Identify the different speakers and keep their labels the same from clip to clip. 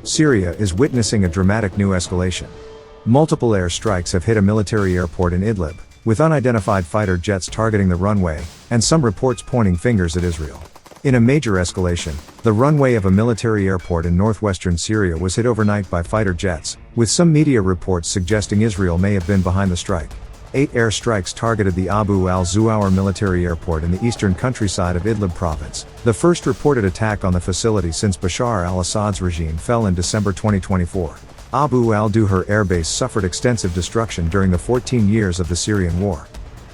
Speaker 1: Syria is witnessing a dramatic new escalation. Multiple airstrikes have hit a military airport in Idlib, with unidentified fighter jets targeting the runway, and some reports pointing fingers at Israel. In a major escalation, the runway of a military airport in northwestern Syria was hit overnight by fighter jets, with some media reports suggesting Israel may have been behind the strike. 8 airstrikes targeted the Abu al-Duhur military airport in the eastern countryside of Idlib province, the first reported attack on the facility since Bashar al-Assad's regime fell in December 2024. Abu al-Duhur airbase suffered extensive destruction during the 14 years of the Syrian war.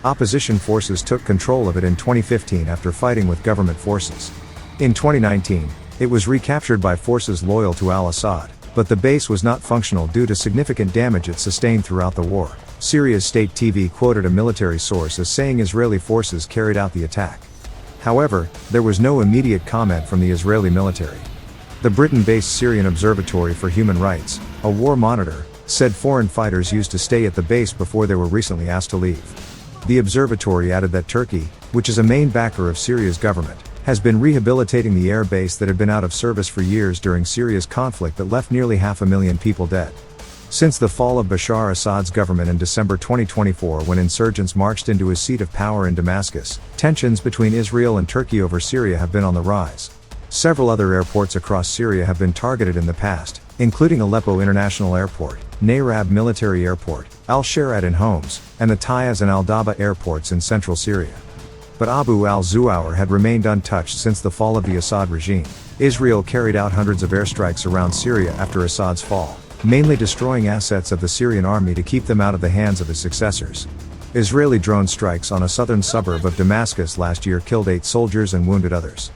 Speaker 1: Opposition forces took control of it in 2015 after fighting with government forces. In 2019, it was recaptured by forces loyal to al-Assad, but the base was not functional due to significant damage it sustained throughout the war. Syria's state TV quoted a military source as saying Israeli forces carried out the attack. However, there was no immediate comment from the Israeli military. The Britain-based Syrian Observatory for Human Rights, a war monitor, said foreign fighters used to stay at the base before they were recently asked to leave. The observatory added that Turkey, which is a main backer of Syria's government, has been rehabilitating the air base that had been out of service for years during Syria's conflict that left nearly 500,000 people dead. Since the fall of Bashar Assad's government in December 2024 when insurgents marched into his seat of power in Damascus, tensions between Israel and Turkey over Syria have been on the rise. Several other airports across Syria have been targeted in the past, including Aleppo International Airport, Nayrab Military Airport, Al-Sharad in Homs, and the Tayaz and Al-Daba airports in central Syria. But Abu al-Duhur had remained untouched since the fall of the Assad regime. Israel carried out hundreds of airstrikes around Syria after Assad's fall, mainly destroying assets of the Syrian army to keep them out of the hands of his successors. Israeli drone strikes on a southern suburb of Damascus last year killed 8 soldiers and wounded others.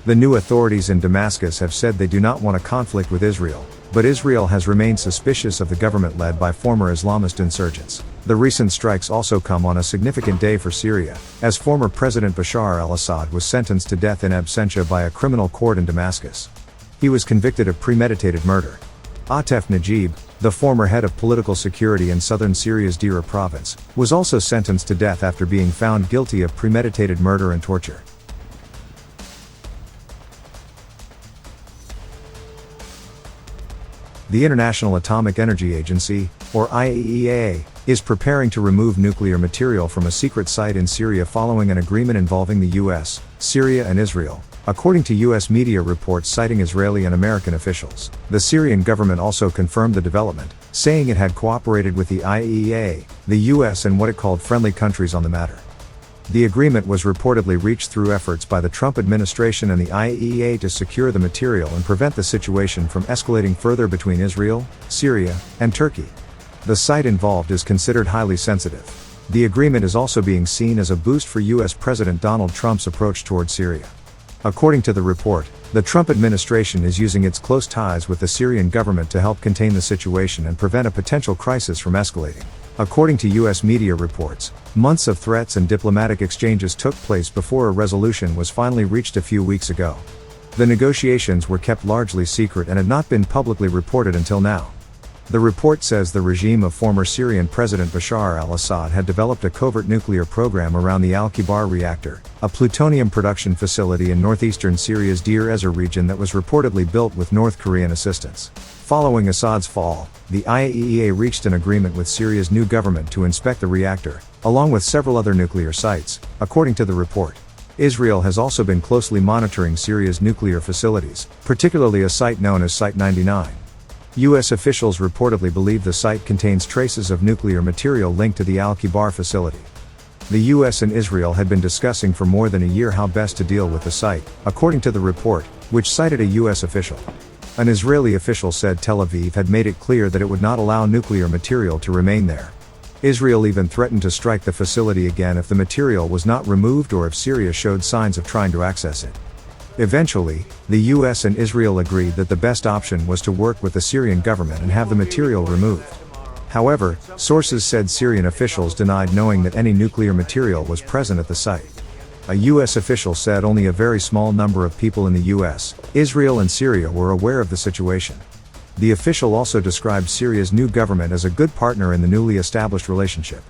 Speaker 1: The new authorities in Damascus have said they do not want a conflict with Israel, but Israel has remained suspicious of the government led by former Islamist insurgents. The recent strikes also come on a significant day for Syria, as former President Bashar al-Assad was sentenced to death in absentia by a criminal court in Damascus. He was convicted of premeditated murder. Atef Najib, the former head of political security in southern Syria's Dira province, was also sentenced to death after being found guilty of premeditated murder and torture. The International Atomic Energy Agency, or IAEA, is preparing to remove nuclear material from a secret site in Syria following an agreement involving the US, Syria and Israel, according to US media reports citing Israeli and American officials. The Syrian government also confirmed the development, saying it had cooperated with the IAEA, the US and what it called friendly countries on the matter. The agreement was reportedly reached through efforts by the Trump administration and the IAEA to secure the material and prevent the situation from escalating further between Israel, Syria, and Turkey. The site involved is considered highly sensitive. The agreement is also being seen as a boost for US President Donald Trump's approach toward Syria. According to the report, the Trump administration is using its close ties with the Syrian government to help contain the situation and prevent a potential crisis from escalating. According to US media reports, months of threats and diplomatic exchanges took place before a resolution was finally reached a few weeks ago. The negotiations were kept largely secret and had not been publicly reported until now. The report says the regime of former Syrian President Bashar al-Assad had developed a covert nuclear program around the al-Kibar reactor, a plutonium production facility in northeastern Syria's Deir Ezzor region that was reportedly built with North Korean assistance. Following Assad's fall, the IAEA reached an agreement with Syria's new government to inspect the reactor, along with several other nuclear sites, according to the report. Israel has also been closely monitoring Syria's nuclear facilities, particularly a site known as Site 99. US officials reportedly believe the site contains traces of nuclear material linked to the al-Kibar facility. The US and Israel had been discussing for more than a year how best to deal with the site, according to the report, which cited a US official. An Israeli official said Tel Aviv had made it clear that it would not allow nuclear material to remain there. Israel even threatened to strike the facility again if the material was not removed or if Syria showed signs of trying to access it. Eventually, the US and Israel agreed that the best option was to work with the Syrian government and have the material removed. However, sources said Syrian officials denied knowing that any nuclear material was present at the site. A US official said only a very small number of people in the US, Israel and Syria were aware of the situation. The official also described Syria's new government as a good partner in the newly established relationship.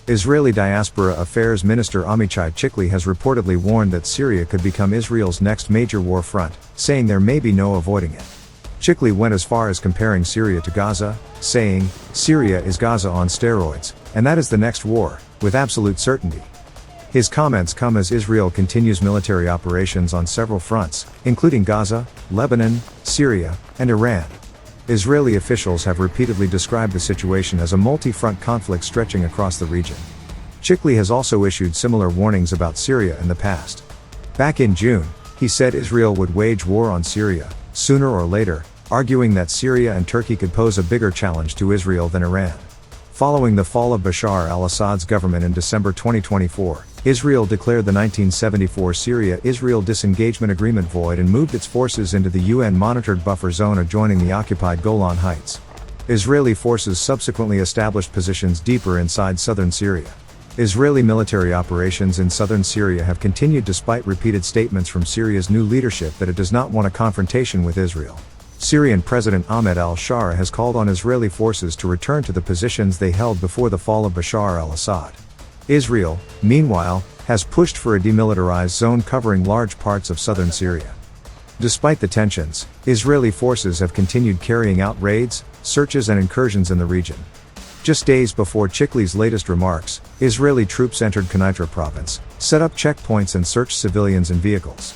Speaker 1: Israeli Diaspora Affairs Minister Amichai Chikli has reportedly warned that Syria could become Israel's next major war front, saying there may be no avoiding it. Chikli went as far as comparing Syria to Gaza, saying, "Syria is Gaza on steroids, and that is the next war, with absolute certainty." His comments come as Israel continues military operations on several fronts, including Gaza, Lebanon, Syria, and Iran. Israeli officials have repeatedly described the situation as a multi-front conflict stretching across the region. Chikli has also issued similar warnings about Syria in the past. Back in June, he said Israel would wage war on Syria, sooner or later, arguing that Syria and Turkey could pose a bigger challenge to Israel than Iran. Following the fall of Bashar al-Assad's government in December 2024, Israel declared the 1974 Syria-Israel disengagement agreement void and moved its forces into the UN-monitored buffer zone adjoining the occupied Golan Heights. Israeli forces subsequently established positions deeper inside southern Syria. Israeli military operations in southern Syria have continued despite repeated statements from Syria's new leadership that it does not want a confrontation with Israel. Syrian President Ahmed al-Shara has called on Israeli forces to return to the positions they held before the fall of Bashar al-Assad. Israel, meanwhile, has pushed for a demilitarized zone covering large parts of southern Syria. Despite the tensions, Israeli forces have continued carrying out raids, searches and incursions in the region. Just days before Chikli's latest remarks, Israeli troops entered Quneitra province, set up checkpoints and searched civilians and vehicles.